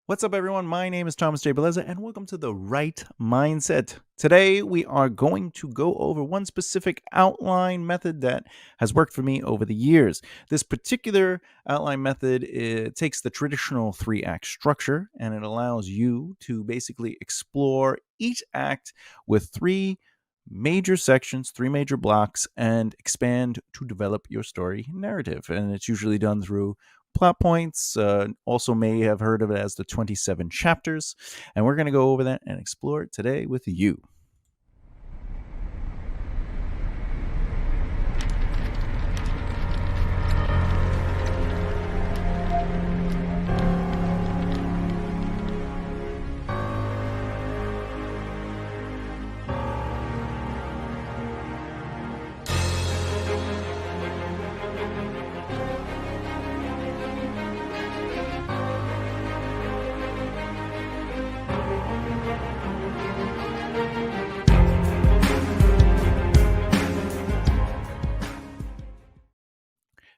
What's up, everyone? My name is Thomas J. Bellezza, and welcome to The Right Mindset. Today, we are going to go over one specific outline method that has worked for me over the years. This particular outline method takes the traditional three-act structure, and it allows you to basically explore each act with three major sections, three major blocks, and expand to develop your story narrative. And it's usually done through plot points. Also may have heard of it as the 27 chapters. And we're going to go over that and explore it today with you.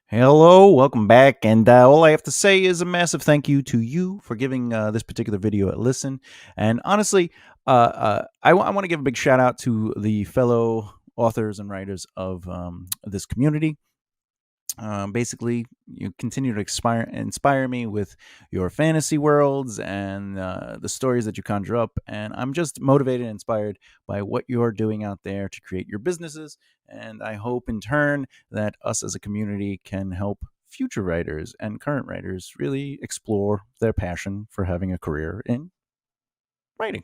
Hello, welcome back, and all I have to say is a massive thank you to you for giving this particular video a listen. And honestly, I want to give a big shout out to the fellow authors and writers of this community. Basically, you continue to inspire me with your fantasy worlds and the stories that you conjure up. And I'm just motivated and inspired by what you're doing out there to create your businesses. And I hope in turn that us as a community can help future writers and current writers really explore their passion for having a career in writing.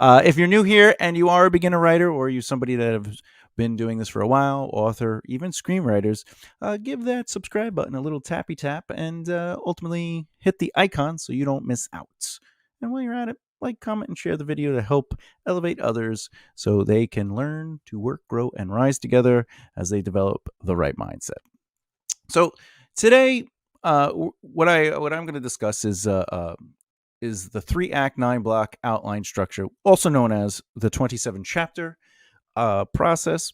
If you're new here and you are a beginner writer, or you're somebody that has been doing this for a while, author, even screenwriters, give that subscribe button a little tappy tap and ultimately hit the icon so you don't miss out. And while you're at it, like, comment, and share the video to help elevate others so they can learn to work, grow, and rise together as they develop the right mindset. So today, what I'm going to discuss is the 3-act 9-block outline structure, also known as the 27 chapter process,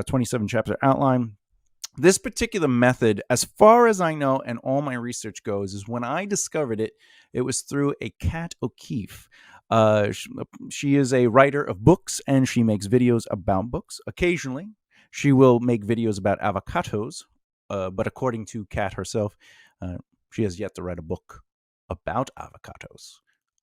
27 chapter outline. This particular method, as far as I know and all my research goes, is when I discovered it, it was through a Kat O'Keefe. She is a writer of books, and she makes videos about books. Occasionally, she will make videos about avocados, but according to Kat herself, she has yet to write a book about avocados.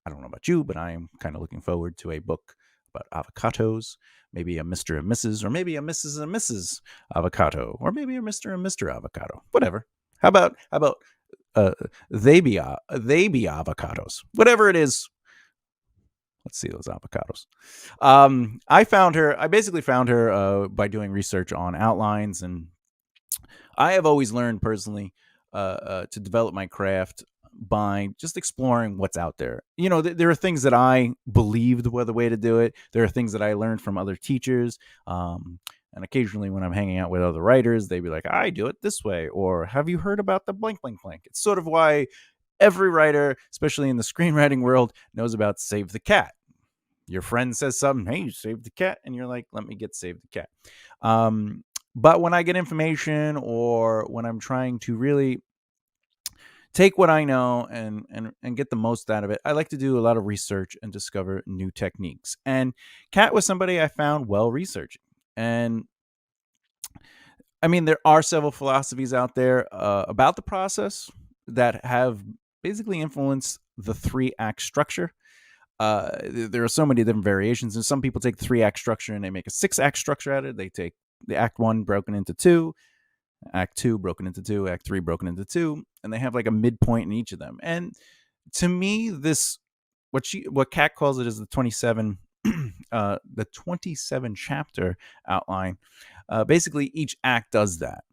I don't know about you, but I am kind of looking forward to a book about avocados, maybe a Mr. and Mrs., or maybe a Mrs. and Mrs. Avocado, or maybe a Mr. and Mr. Avocado, whatever. How about they be avocados, whatever it is. Let's see those avocados. I basically found her by doing research on outlines, and I have always learned personally to develop my craft by just exploring what's out there. You know, there are things that I believed were the way to do it. There are things that I learned from other teachers. And occasionally when I'm hanging out with other writers, they'd be like, I do it this way. Or have you heard about the blank, blank, blank? It's sort of why every writer, especially in the screenwriting world, knows about Save the Cat. Your friend says something, hey, you saved the cat. And you're like, let me get Save the Cat. But when I get information, or when I'm trying to really take what I know and get the most out of it, I like to do a lot of research and discover new techniques. And Kat was somebody I found well researching. And I mean, there are several philosophies out there about the process that have basically influenced the 3-act structure. There are so many different variations, and some people take the 3-act structure and they make a 6-act structure out of it. They take the Act 1 broken into 2, Act 2 broken into 2, Act 3 broken into 2, and they have like a midpoint in each of them. And to me, this what Kat calls it is the 27 chapter outline. Basically, each act does that.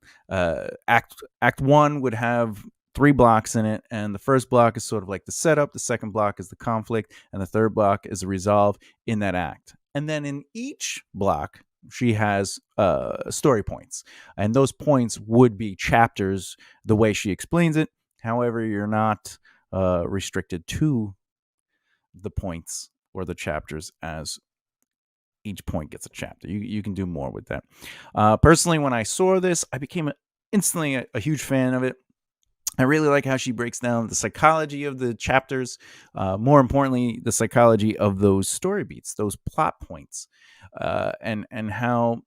Act 1 would have 3 blocks in it, and the first block is sort of like the setup, the second block is the conflict, and the third block is the resolve in that act. And then in each block, she has story points, and those points would be chapters the way she explains it. However, you're not restricted to the points or the chapters, as each point gets a chapter. You can do more with that. Personally, when I saw this, I became instantly a huge fan of it. I really like how she breaks down the psychology of the chapters, more importantly, the psychology of those story beats, those plot points, and how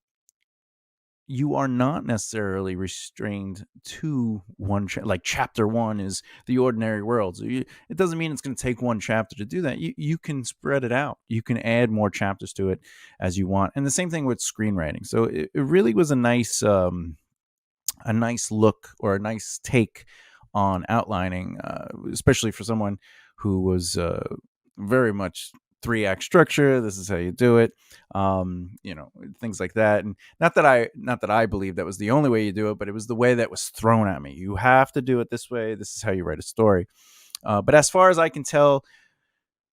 you are not necessarily restrained to one like chapter one is the ordinary world. So it doesn't mean it's going to take one chapter to do that. You can spread it out. You can add more chapters to it as you want. And the same thing with screenwriting. So it really was a nice look or a nice take on outlining, especially for someone who was very much three-act structure. This is how you do it, things like that. And not that I believe that was the only way you do it, but it was the way that was thrown at me. You have to do it this way. This is how you write a story. But as far as I can tell,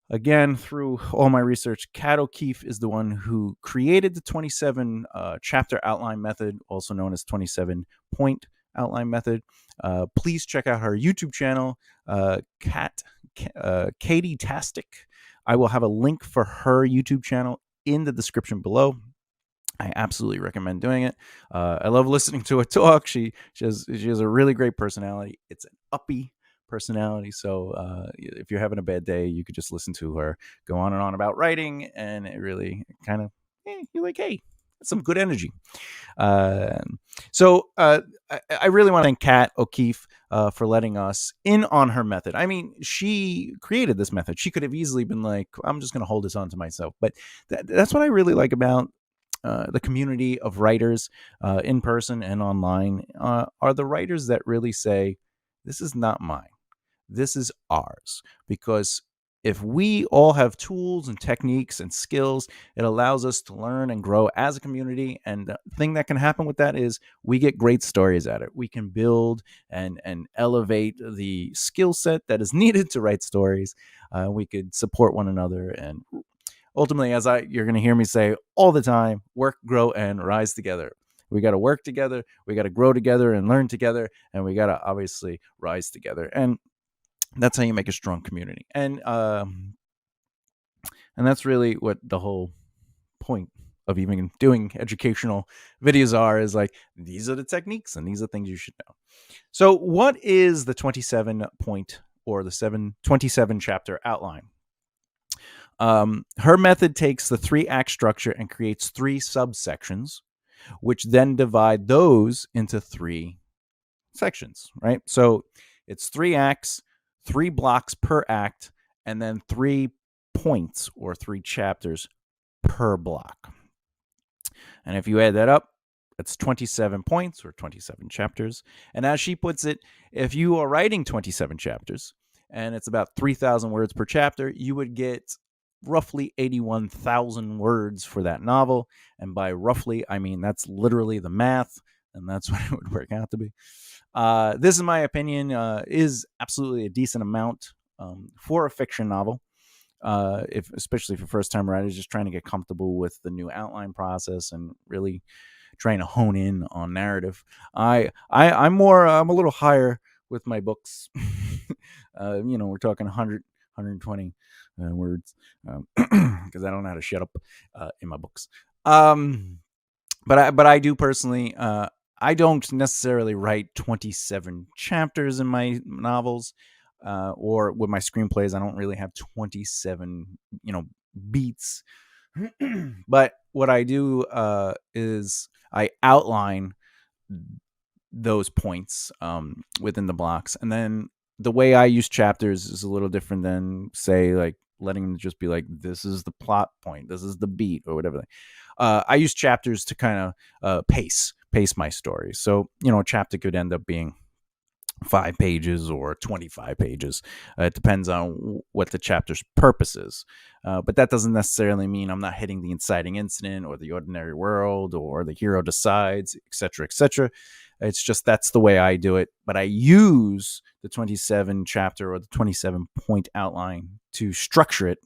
again, through all my research, Kat O'Keefe is the one who created the 27 chapter outline method, also known as 27 point outline method. Please check out her YouTube channel, Katytastic. I will have a link for her YouTube channel in the description below. I absolutely recommend doing it. I love listening to her talk. She has a really great personality. It's an uppy personality. So if you're having a bad day, you could just listen to her go on and on about writing, and it really kind of, you're like, hey, that's some good energy. I really want to thank Kat O'Keefe for letting us in on her method. I mean, she created this method. She could have easily been like, I'm just going to hold this on to myself. But that's what I really like about the community of writers in person and online, are the writers that really say, this is not mine. This is ours. Because if we all have tools and techniques and skills, it allows us to learn and grow as a community. And the thing that can happen with that is we get great stories at it. We can build and elevate the skill set that is needed to write stories. We could support one another, and ultimately, you're going to hear me say all the time, work, grow, and rise together. We got to work together. We got to grow together and learn together. And we got to obviously rise together. And that's how you make a strong community. And that's really what the whole point of even doing educational videos is like, these are the techniques and these are things you should know. So what is the 27 point or the 27 chapter outline? Her method takes the 3-act structure and creates 3 subsections, which then divide those into 3 sections, right? So it's 3 acts, 3 blocks per act, and then 3 points or 3 chapters per block. And if you add that up, it's 27 points or 27 chapters. And as she puts it, if you are writing 27 chapters and it's about 3,000 words per chapter, you would get roughly 81,000 words for that novel. And by roughly, I mean that's literally the math, and that's what it would work out to be. This, in my opinion, is absolutely a decent amount for a fiction novel. Especially for first-time writers just trying to get comfortable with the new outline process and really trying to hone in on narrative. I'm a little higher with my books. We're talking 100, 120 words because I don't know how to shut up in my books. But I do personally. I don't necessarily write 27 chapters in my novels, or with my screenplays. I don't really have 27, beats. But what I do is I outline those points within the blocks, and then the way I use chapters is a little different than, say, like letting them just be like, this is the plot point, this is the beat, or whatever. I use chapters to kind of pace my story. So, a chapter could end up being 5 pages or 25 pages. It depends on what the chapter's purpose is. But that doesn't necessarily mean I'm not hitting the inciting incident or the ordinary world or the hero decides, etc., etc. It's just that's the way I do it. But I use the 27 chapter or the 27 point outline to structure it,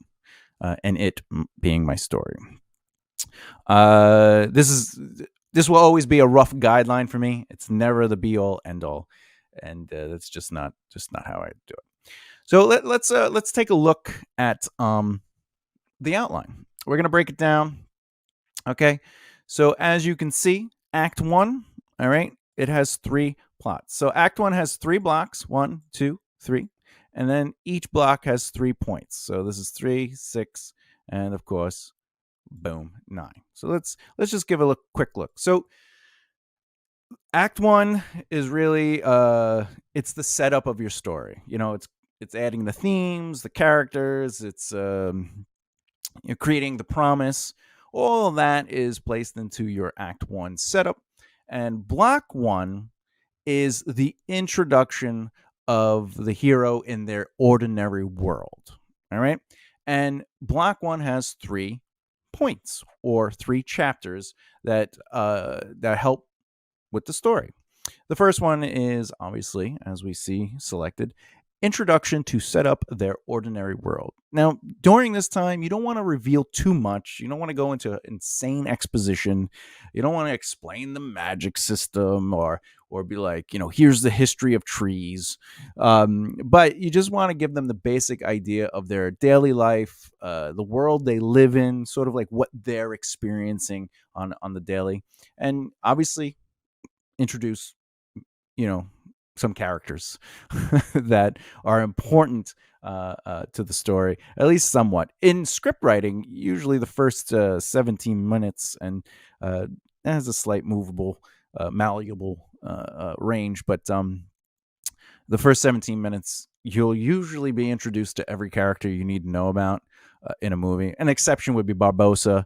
and it being my story. This will always be a rough guideline for me. It's never the be all end all, and that's just not how I do it. So let's take a look at the outline. We're gonna break it down. Okay, so as you can see, Act 1. All right, it has 3 plots. So Act 1 has 3 blocks, 1, 2, 3, and then each block has 3 points. So this is 3, 6, and of course, boom, 9. So let's just give a quick look. So Act 1 is really it's the setup of your story. It's adding the themes, the characters, it's you're creating the promise. All of that is placed into your Act 1 setup. And Block 1 is the introduction of the hero in their ordinary world. All right. And Block 1 has 3 points or 3 chapters that help with the story. The first one is obviously, as we see selected, introduction to set up their ordinary world. Now, during this time, you don't want to reveal too much. You don't want to go into insane exposition. You don't want to explain the magic system or be like, here's the history of trees. But you just want to give them the basic idea of their daily life, the world they live in, sort of like what they're experiencing on the daily. And obviously, introduce some characters that are important to the story, at least somewhat. In script writing, usually the first 17 minutes, and it has a slight movable, malleable range, but the first 17 minutes, you'll usually be introduced to every character you need to know about in a movie. An exception would be Barbossa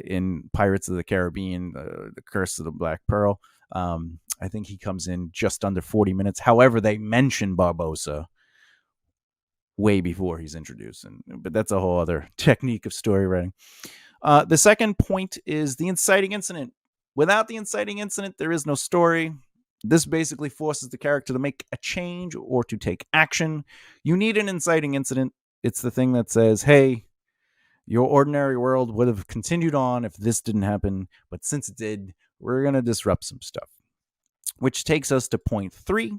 in Pirates of the Caribbean, The Curse of the Black Pearl. I think he comes in just under 40 minutes. However, they mention Barbossa way before he's introduced. But that's a whole other technique of story writing. The second point is the inciting incident. Without the inciting incident, there is no story. This basically forces the character to make a change or to take action. You need an inciting incident. It's the thing that says, hey, your ordinary world would have continued on if this didn't happen. But since it did, we're going to disrupt some stuff. Which takes us to point 3,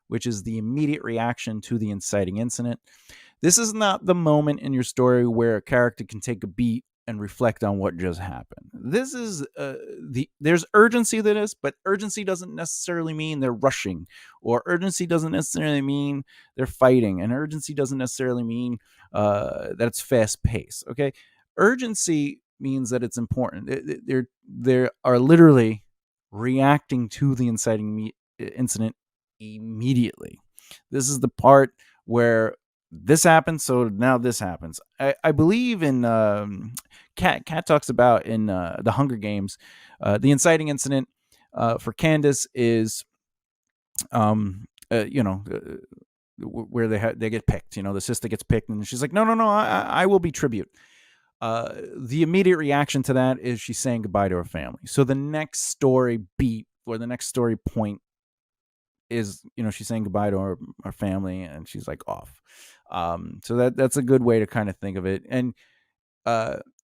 which is the immediate reaction to the inciting incident. This is not the moment in your story where a character can take a beat and reflect on what just happened. This is there's urgency to this, but urgency doesn't necessarily mean they're rushing, or urgency doesn't necessarily mean they're fighting, and urgency doesn't necessarily mean that it's fast paced. Okay, urgency means that it's important. They are literally reacting to the inciting incident immediately. This is the part where this happens, so now this happens. I believe in Kat talks about in the Hunger Games, the inciting incident for Candace is, where they get picked. The sister gets picked, and she's like, no, I will be tribute. The immediate reaction to that is she's saying goodbye to her family. So the next story beat or the next story point is, she's saying goodbye to her family, and she's like off. So that's a good way to kind of think of it. And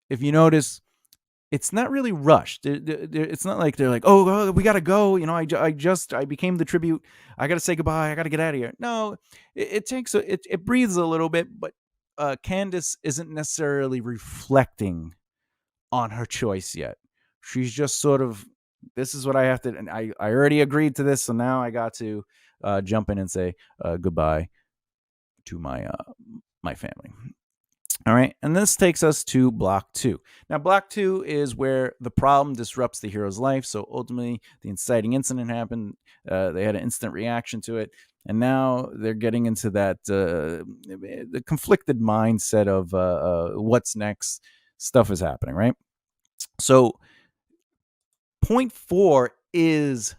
if you notice, it's not really rushed. It's not like they're like, oh, we gotta go. I became the tribute. I gotta say goodbye. I gotta get out of here. No, it breathes a little bit, but Candace isn't necessarily reflecting on her choice yet. She's just sort of, this is what I have to, and I already agreed to this, so now I got to jump in and say goodbye to my family. All right, and this takes us to Block 2. Now, Block 2 is where the problem disrupts the hero's life. So ultimately, the inciting incident happened. They had an instant reaction to it. And now they're getting into that the conflicted mindset of what's next. Stuff is happening, right? So point 4 is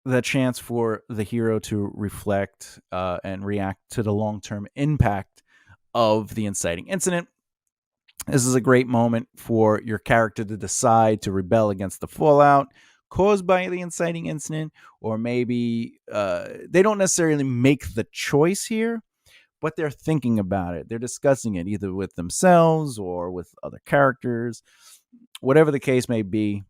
the chance for the hero to reflect and react to the long-term impact of the inciting incident. This is a great moment for your character to decide to rebel against the fallout caused by the inciting incident, or maybe they don't necessarily make the choice here, but they're thinking about it. They're discussing it either with themselves or with other characters. Whatever the case may be,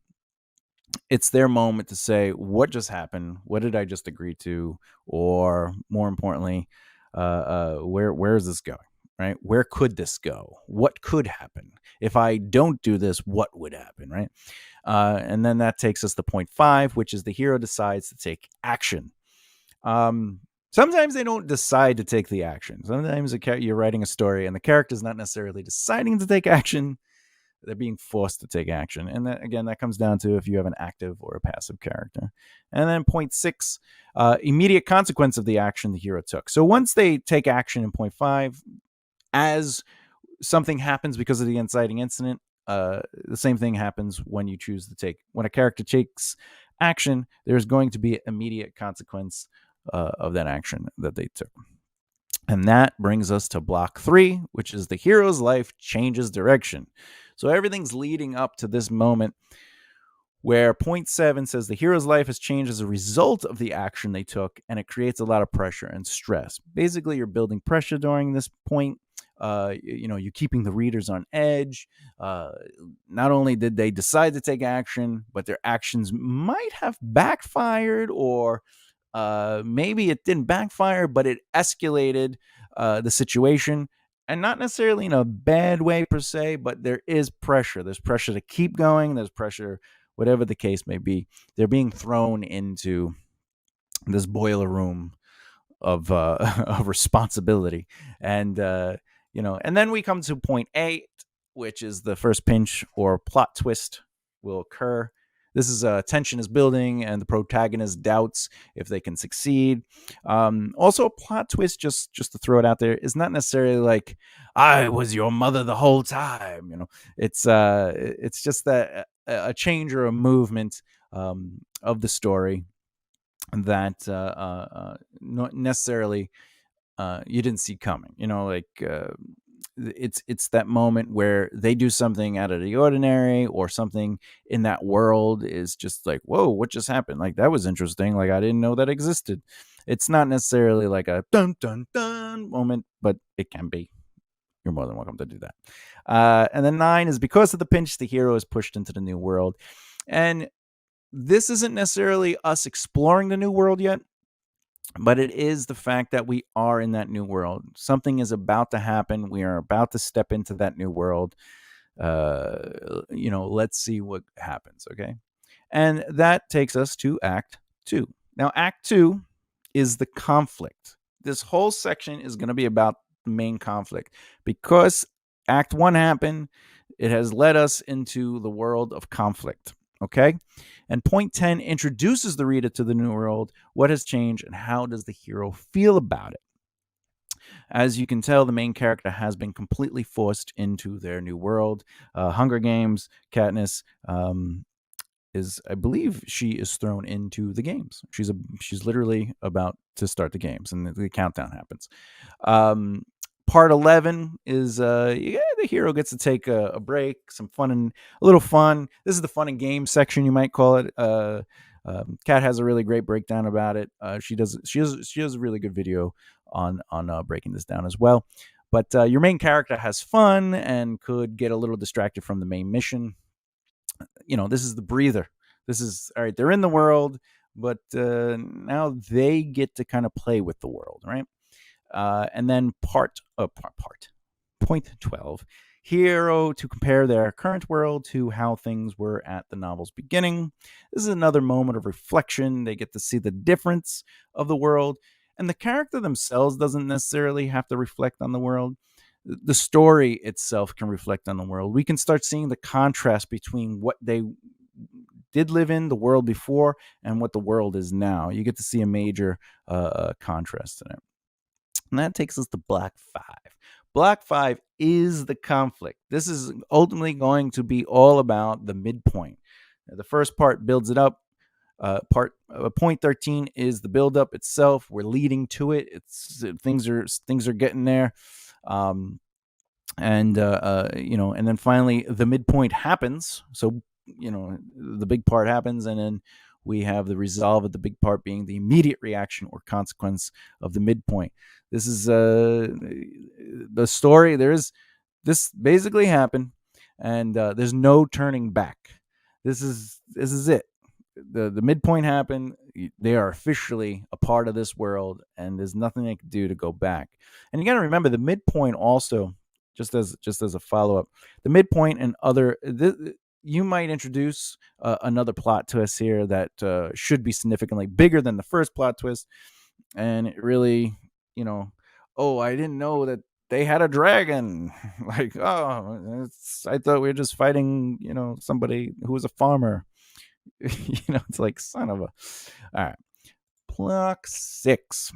it's their moment to say, what just happened? What did I just agree to? Or more importantly, where is this going? Right? Where could this go? What could happen? If I don't do this, what would happen? Right? And then that takes us to point 5, which is the hero decides to take action. Sometimes they don't decide to take the action. Sometimes you're writing a story and the character is not necessarily deciding to take action. They're being forced to take action. And that, again, that comes down to if you have an active or a passive character. And then point 6, immediate consequence of the action the hero took. So once they take action in point 5, as something happens because of the inciting incident, the same thing happens when you choose to take. When a character takes action, there's going to be immediate consequence of that action that they took. And that brings us to block 3, which is the hero's life changes direction. So everything's leading up to this moment where point 7 says the hero's life has changed as a result of the action they took, and it creates a lot of pressure and stress. Basically, you're building pressure during this point. You're keeping the readers on edge. Not only did they decide to take action, but their actions might have backfired, or maybe it didn't backfire, but it escalated the situation. And not necessarily in a bad way per se, but there is pressure. There's pressure to keep going. There's pressure, whatever the case may be. They're being thrown into this boiler room of of responsibility. And and then we come to point 8, which is the first pinch or plot twist will occur. This is tension is building, and the protagonist doubts if they can succeed. Also, a plot twist, just to throw it out there, is not necessarily like "I was your mother the whole time." It's just that a change or a movement of the story that not necessarily you didn't see coming. It's that moment where they do something out of the ordinary, or something in that world is just like, whoa, what just happened? Like, that was interesting. Like, I didn't know that existed. It's not necessarily like a dun dun dun moment, but it can be. You're more than welcome to do that. And then 9 is because of the pinch, the hero is pushed into the new world. And this isn't necessarily us exploring the new world yet, but it is the fact that we are in that new world. Something is about to happen. We are about to step into that new world. Let's see what happens, okay? And that takes us to Act 2. Now, Act 2 is the conflict. This whole section is going to be about the main conflict. Because Act 1 happened, it has led us into the world of conflict, okay? And point 10 introduces the reader to the new world, what has changed, and how does the hero feel about it. As you can tell, the main character has been completely forced into their new world. Hunger Games, Katniss, I believe she is thrown into the games. She's literally about to start the games, and the countdown happens. Part 11 is the hero gets to take a break, some fun, and a little fun. This is the fun and game section, you might call it. Kat has a really great breakdown about it. She has a really good video on breaking this down as well. But your main character has fun and could get a little distracted from the main mission. This is the breather. This is all right. They're in the world, but now they get to kind of play with the world, right? And then point 12, hero to compare their current world to how things were at the novel's beginning. This is another moment of reflection. They get to see the difference of the world, and the character themselves doesn't necessarily have to reflect on the world. The story itself can reflect on the world. We can start seeing the contrast between what they did live in, the world before, and what the world is now. You get to see a major contrast in it. And that takes us to Block 5. Block 5 is the conflict. This is ultimately going to be all about the midpoint. The first part builds it up. Point 13 is the build-up itself. We're leading to it. Things are getting there. And then finally the midpoint happens. So, the big part happens, and then we have the resolve of the big part being the immediate reaction or consequence of the midpoint. This is the story. This basically happened, and there's no turning back. This is it. The midpoint happened. They are officially a part of this world, and there's nothing they can do to go back. And you got to remember the midpoint also, just as a follow up, the midpoint and other. you might introduce another plot twist here that should be significantly bigger than the first plot twist, and it really, you know, oh, I didn't know that they had a dragon. Like, oh, I thought we were just fighting, somebody who was a farmer. It's like, son of a. All right, block 6.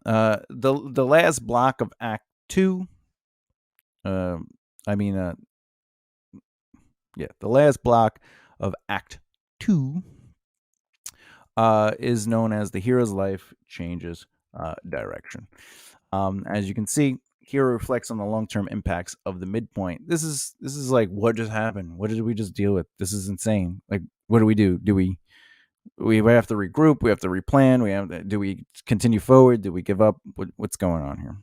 The last block of Act 2. I mean, the last block of Act 2 is known as the hero's life changes direction. As you can see, hero reflects on the long-term impacts of the midpoint. This is like, what just happened? What did we just deal with? This is insane. Like, what do we do? Do we have to regroup? We have to replan. Do we continue forward? Do we give up? What's going on here?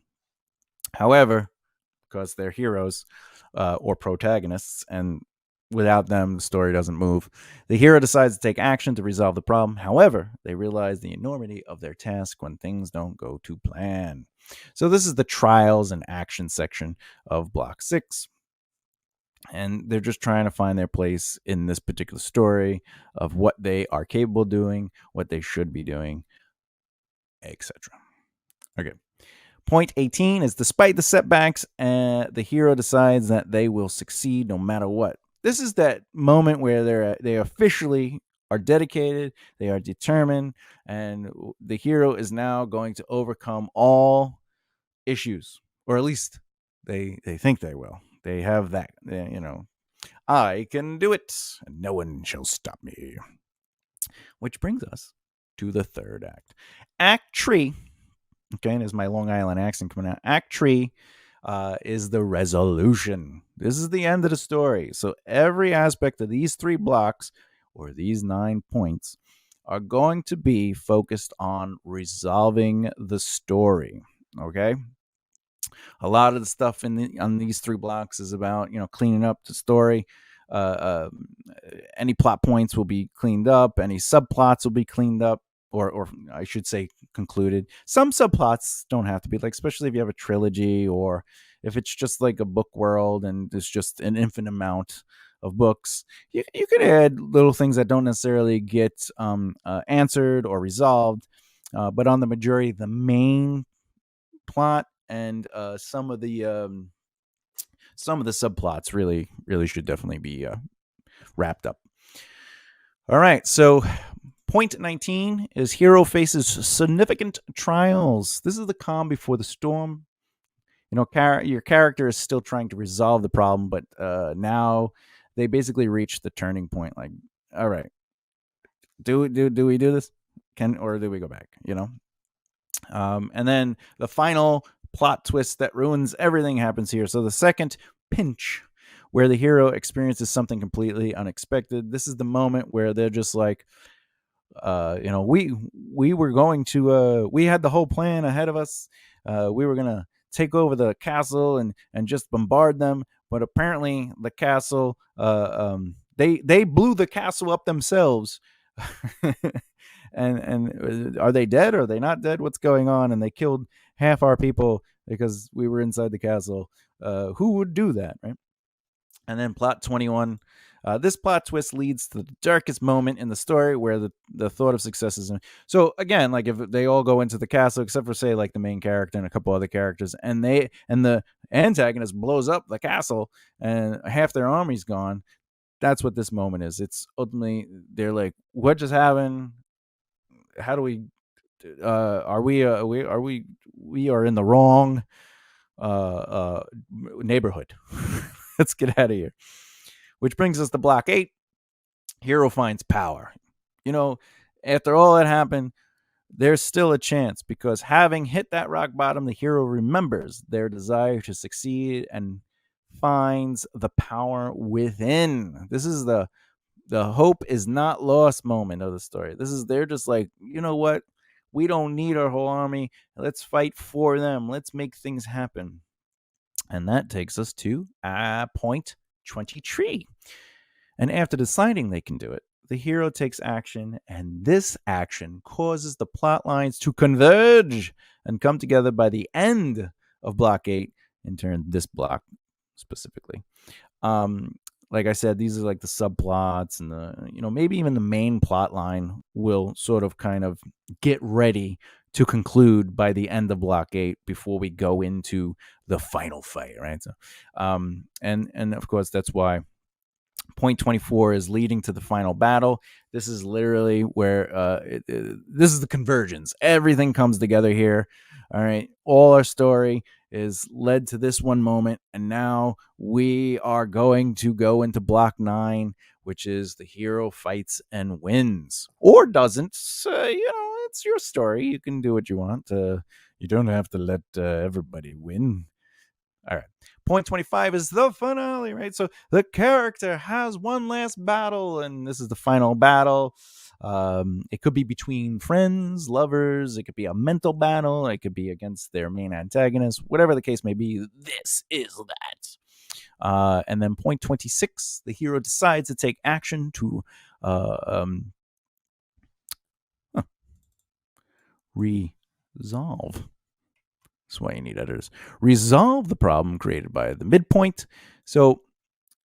However, because they're heroes or protagonists, and without them, the story doesn't move. The hero decides to take action to resolve the problem. However, they realize the enormity of their task when things don't go to plan. So this is the trials and action section of Block 6. And they're just trying to find their place in this particular story of what they are capable of doing, what they should be doing, etc. Okay. Point 18 is, despite the setbacks, the hero decides that they will succeed no matter what. This is that moment where they officially are dedicated, they are determined, and the hero is now going to overcome all issues, or at least they think they will. They have that, I can do it, and no one shall stop me. Which brings us to the third act. Act 3. Okay, and there's my Long Island accent coming out. Act 3 is the resolution. This is the end of the story. So every aspect of these 3 blocks, or these 9 points, are going to be focused on resolving the story. Okay? A lot of the stuff on these 3 blocks is about, cleaning up the story. Any plot points will be cleaned up. Any subplots will be cleaned up. Or I should say concluded. Some subplots don't have to be, like, especially if you have a trilogy, or if it's just like a book world and there's just an infinite amount of books. You could add little things that don't necessarily get answered or resolved, but on the majority, the main plot and some of the subplots really should definitely be wrapped up. All right, so point 19 is hero faces significant trials. This is the calm before the storm. Your character is still trying to resolve the problem, but now they basically reach the turning point. Like, all right, do we do this? Or do we go back? And then the final plot twist that ruins everything happens here. So the second pinch, where the hero experiences something completely unexpected. This is the moment where they're just like, we were going to, we had the whole plan ahead of us. We were going to take over the castle and just bombard them. But apparently the castle, they blew the castle up themselves. and are they dead? Or are they not dead? What's going on? And they killed half our people because we were inside the castle. Who would do that, right? And then plot 21. This plot twist leads to the darkest moment in the story, where the thought of success is. So again, like, if they all go into the castle, except for, say, like the main character and a couple other characters, and the antagonist blows up the castle and half their army's gone, that's what this moment is. It's ultimately, they're like, what just happened? How do we? We are in the wrong neighborhood. Let's get out of here. Which brings us to block 8. Hero finds power. After all that happened, there's still a chance, because having hit that rock bottom, the hero remembers their desire to succeed and finds the power within. This is the hope is not lost moment of the story. They're just like, you know what? We don't need our whole army. Let's fight for them. Let's make things happen. And that takes us to point 23. And after deciding they can do it, the hero takes action, and this action causes the plot lines to converge and come together by the end of block 8, in turn, this block specifically. like I said, these are like the subplots, and the, maybe even the main plot line will sort of kind of get ready to conclude by the end of block 8 before we go into the final fight, right? So, and of course that's why point 24 is leading to the final battle. This is literally where this is the convergence. Everything comes together here. All right, all our story is led to this one moment, and now we are going to go into block 9, which is the hero fights and wins, or doesn't. It's your story. You can do what you want. You don't have to let everybody win. All right. Point 25 is the finale, right? So the character has one last battle, and this is the final battle. It could be between friends, lovers. It could be a mental battle. It could be against their main antagonist. Whatever the case may be, this is that. And then point 26, the hero decides to take action to resolve. That's why you need editors. Resolve the problem created by the midpoint. So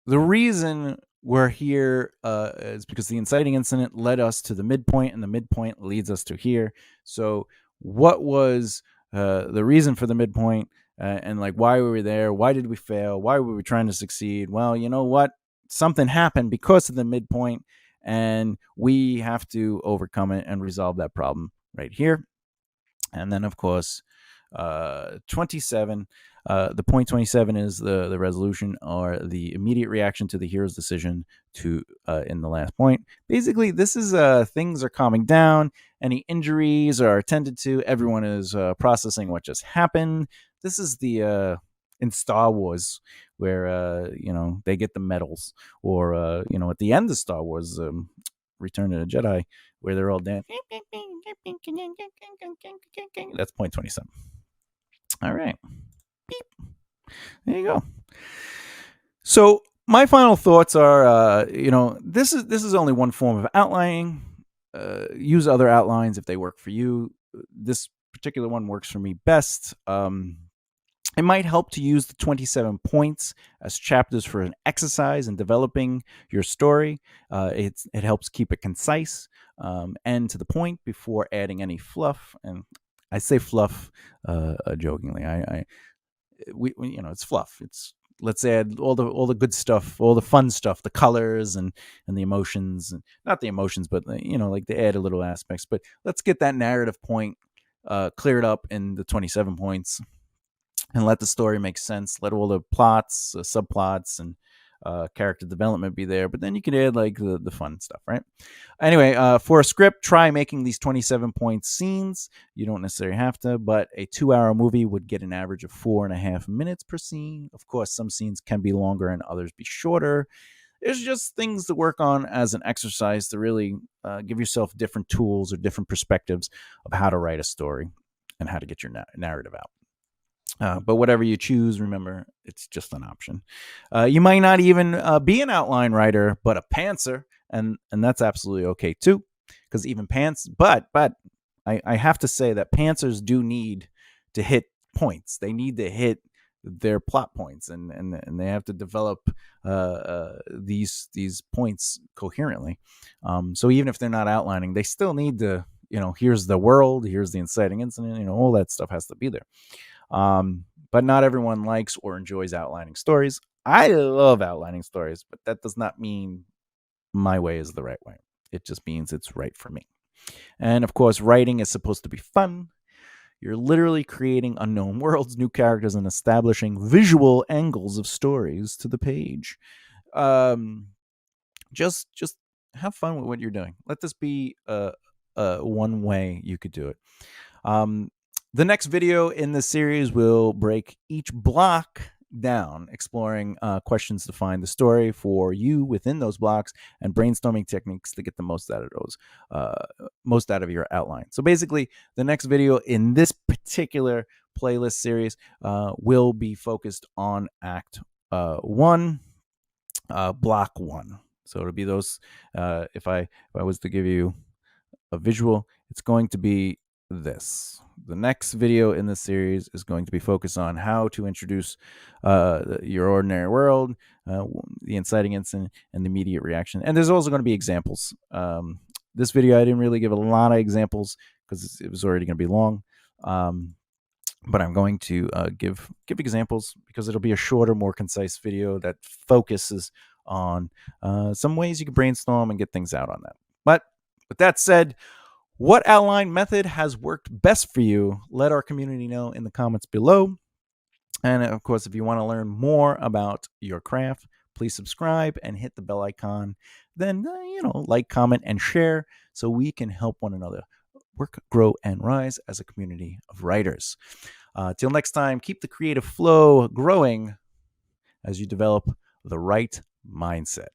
the reason we're here is because the inciting incident led us to the midpoint, and the midpoint leads us to here. So what was the reason for the midpoint, and like why were we there? Why did we fail? Why were we trying to succeed? Well, you know what? Something happened because of the midpoint, and we have to overcome it and resolve that problem right here. And then, of course, 27. The point 27 is the resolution, or the immediate reaction to the hero's decision to in the last point. Basically, this is things are calming down. Any injuries are attended to. Everyone is processing what just happened. This is the in Star Wars where they get the medals, or at the end of Star Wars, Return of the Jedi, where they're all dancing. That's point 27. All right. Beep. There you go. So my final thoughts are, this is only one form of outlining. Use other outlines if they work for you. This particular one works for me best. It might help to use the 27 points as chapters for an exercise in developing your story. It helps keep it concise and to the point before adding any fluff. And I say fluff jokingly. It's fluff. Let's add all the good stuff, all the fun stuff, the colors and the emotions, and not the emotions, but like to add a little aspects. But let's get that narrative point cleared up in the 27 points, and let the story make sense. Let all the plots, subplots, and character development be there. But then you can add like the fun stuff, right? Anyway, for a script, try making these 27-point scenes. You don't necessarily have to, but a 2-hour movie would get an average of 4.5 minutes per scene. Of course, some scenes can be longer and others be shorter. There's just things to work on as an exercise to really give yourself different tools or different perspectives of how to write a story and how to get your narrative out. But whatever you choose, remember, it's just an option. You might not even be an outline writer, but a pantser, and that's absolutely okay too. Because even but I have to say that pantsers do need to hit points. They need to hit their plot points, and they have to develop these points coherently. So even if they're not outlining, they still need to. Here's the world, here's the inciting incident. All that stuff has to be there. But not everyone likes or enjoys outlining stories. I love outlining stories, but that does not mean my way is the right way. It just means it's right for me. And of course, writing is supposed to be fun. You're literally creating unknown worlds, new characters, and establishing visual angles of stories to the page. Just have fun with what you're doing. Let this be one way you could do it. The next video in this series will break each block down, exploring questions to find the story for you within those blocks, and brainstorming techniques to get the most out of those, most out of your outline. So basically, the next video in this particular playlist series will be focused on Act 1, Block 1. So it'll be those. If I was to give you a visual, it's going to be this. The next video in this series is going to be focused on how to introduce your ordinary world, the inciting incident, and the immediate reaction. And there's also going to be examples. This video, I didn't really give a lot of examples because it was already going to be long. But I'm going to give examples because it'll be a shorter, more concise video that focuses on some ways you can brainstorm and get things out on that. But with that said, what outline method has worked best for you? Let our community know in the comments below. And of course, if you want to learn more about your craft, please subscribe and hit the bell icon. Then, like, comment, and share so we can help one another work, grow, and rise as a community of writers. Till next time, keep the creative flow growing as you develop the right mindset.